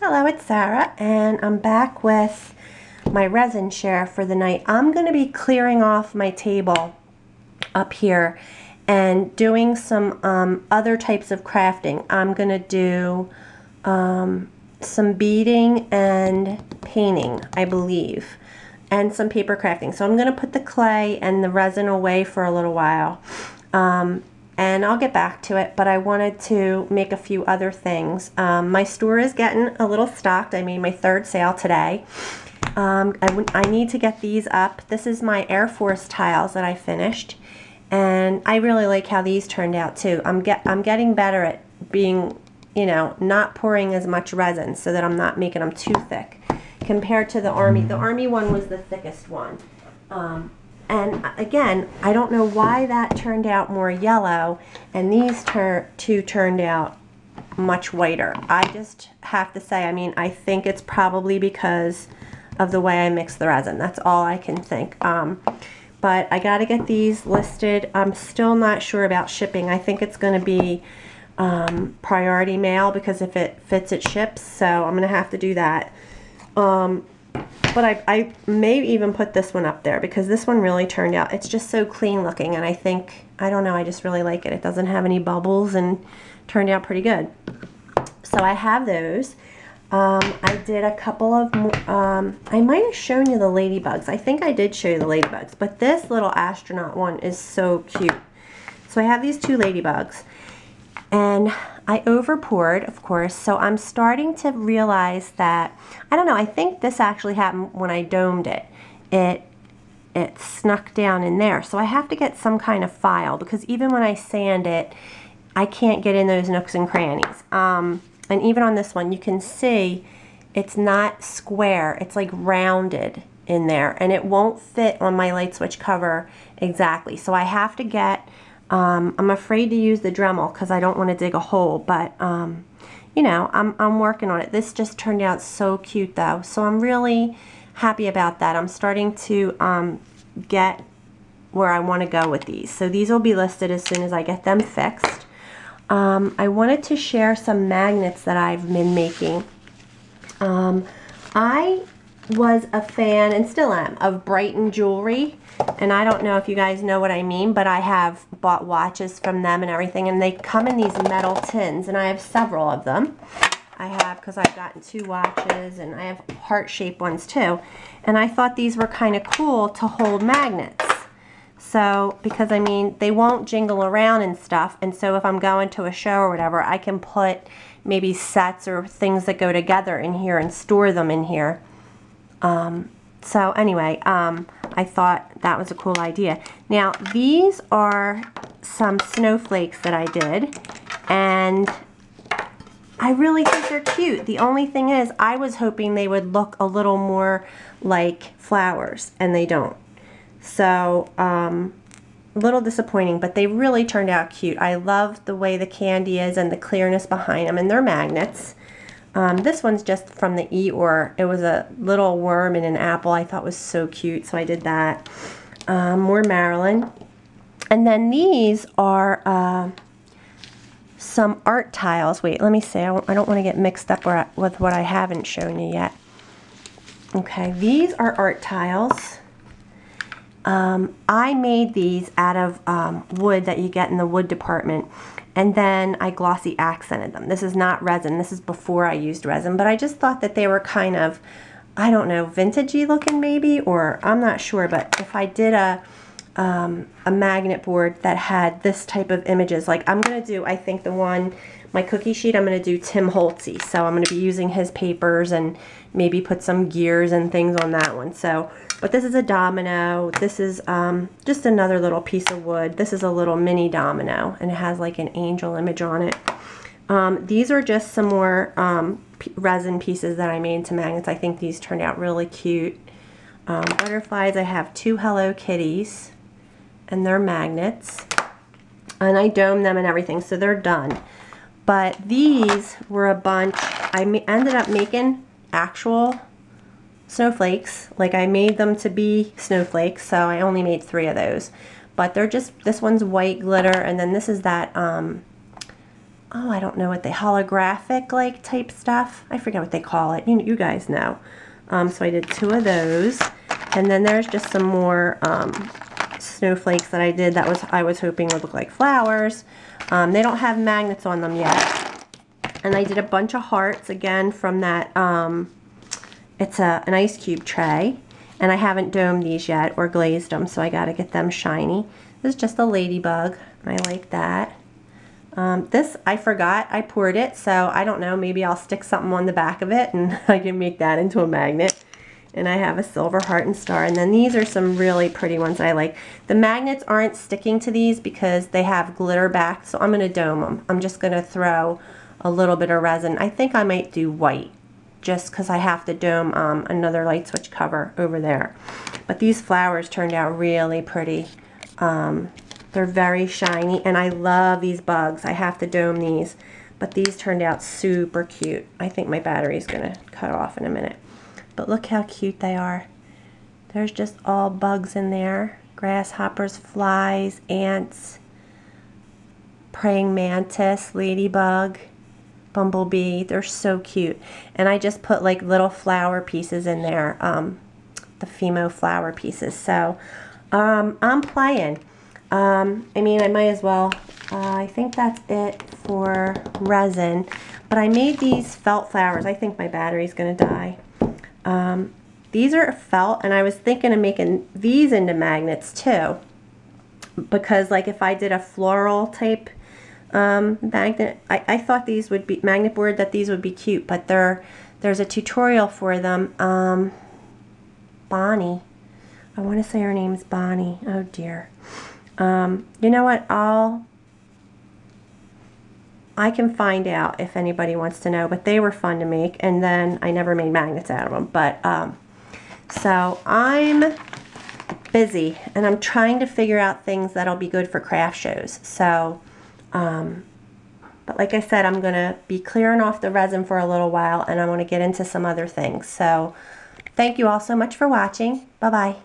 Hello, it's Sarah, and I'm back with my resin share for the night. I'm going to be clearing off my table up here and doing some other types of crafting. I'm going to do some beading and painting, I believe, and some paper crafting. So I'm going to put the clay and the resin away for a little while. And I'll get back to it, but I wanted to make a few other things. My store is getting a little stocked. I made my third sale today. I need to get these up. This is my Air Force tiles that I finished, and I really like how these turned out too. I'm getting better at being, not pouring as much resin so that I'm not making them too thick compared to the Army. The Army one was the thickest one. And again, I don't know why that turned out more yellow and these two turned out much whiter. I just have to say, I think it's probably because of the way I mix the resin. That's all I can think. But I got to get these listed. I'm still not sure about shipping. I think it's going to be priority mail because if it fits, it ships. So I'm going to have to do that. But I may even put this one up there because this one really turned out, it's just so clean looking, and I don't know, I just really like it. It doesn't have any bubbles and turned out pretty good. So I have those. I did a couple of, I might have shown you the Ladybugs. I think I did show you the Ladybugs, but this little astronaut one is so cute. So I have these two Ladybugs. And I over poured, of course, so I'm starting to realize that, I don't know, I think this actually happened when I domed it. It snuck down in there. So I have to get some kind of file because even when I sand it, I can't get in those nooks and crannies. And even on this one, you can see it's not square, it's like rounded in there, and it won't fit on my light switch cover exactly. So I have to get, I'm afraid to use the Dremel because I don't want to dig a hole, but I'm working on it. This just turned out so cute though, so I'm really happy about that. I'm starting to get where I want to go with these. So these will be listed as soon as I get them fixed. I wanted to share some magnets that I've been making. I was a fan, and still am, of Brighton jewelry, and I don't know if you guys know what I mean, but I have bought watches from them and everything, and they come in these metal tins, and I have several of them. I have, because I've gotten 2 watches, and I have heart-shaped ones too, and I thought these were kind of cool to hold magnets. So, because they won't jingle around and stuff, and so if I'm going to a show or whatever, I can put maybe sets or things that go together in here and store them in here. So anyway, I thought that was a cool idea. Now, these are some snowflakes that I did, and I really think they're cute. The only thing is, I was hoping they would look a little more like flowers, and they don't. So, a little disappointing, but they really turned out cute. I love the way the candy is and the clearness behind them, and they're magnets. This one's just from the Eeyore. It was a little worm in an apple. I thought was so cute, so I did that. More Marilyn. And then these are some art tiles. Wait, let me see. I don't want to get mixed up with what I haven't shown you yet. Okay, these are art tiles. I made these out of wood that you get in the wood department, and then I glossy accented them. This is not resin. This is before I used resin, but I just thought that they were kind of, I don't know, vintagey looking maybe, or I'm not sure, but if I did a magnet board that had this type of images, like I'm going to do, I think my cookie sheet, I'm going to do Tim Holtzy, so I'm going to be using his papers and maybe put some gears and things on that one. So, but this is a domino. This is just another little piece of wood. This is a little mini domino, and it has like an angel image on it. These are just some more resin pieces that I made into magnets. I think these turned out really cute. Butterflies, I have 2 Hello Kitties, and they're magnets. And I domed them and everything, so they're done. But these were a bunch, I ended up making actual snowflakes. Like I made them to be snowflakes, so I only made 3 of those. But they're just, this one's white glitter, and then this is that oh, I don't know what they, holographic like type stuff. I forget what they call it. You guys know. So I did 2 of those. And then there's just some more snowflakes that I did that I was hoping would look like flowers. They don't have magnets on them yet. And I did a bunch of hearts again from that, it's an ice cube tray. And I haven't domed these yet or glazed them, so I got to get them shiny. This is just a ladybug. I like that. This, I forgot I poured it, so I don't know, maybe I'll stick something on the back of it and I can make that into a magnet. And I have a silver heart and star. And then these are some really pretty ones that I like. The magnets aren't sticking to these because they have glitter back, so I'm going to dome them. I'm just going to throw a little bit of resin. I think I might do white just because I have to dome another light switch cover over there. But these flowers turned out really pretty. They're very shiny, and I love these bugs. I have to dome these, but these turned out super cute. I think my battery's gonna cut off in a minute. But look how cute they are. There's just all bugs in there. Grasshoppers, flies, ants, praying mantis, ladybug, bumblebee. They're so cute. And I just put like little flower pieces in there, the Fimo flower pieces. So I'm playing. I mean, I might as well, I think that's it for resin, but I made these felt flowers. I think my battery's gonna die. These are felt, and I was thinking of making these into magnets too, because like if I did a floral type magnet, I thought these would be magnet board, that these would be cute, but there's a tutorial for them. Bonnie, I want to say her name's Bonnie. Oh dear. You know what, I can find out if anybody wants to know, but they were fun to make, and then I never made magnets out of them. But so I'm busy, and I'm trying to figure out things that'll be good for craft shows. So but like I said, I'm gonna be clearing off the resin for a little while, and I want to get into some other things. So thank you all so much for watching. Bye bye.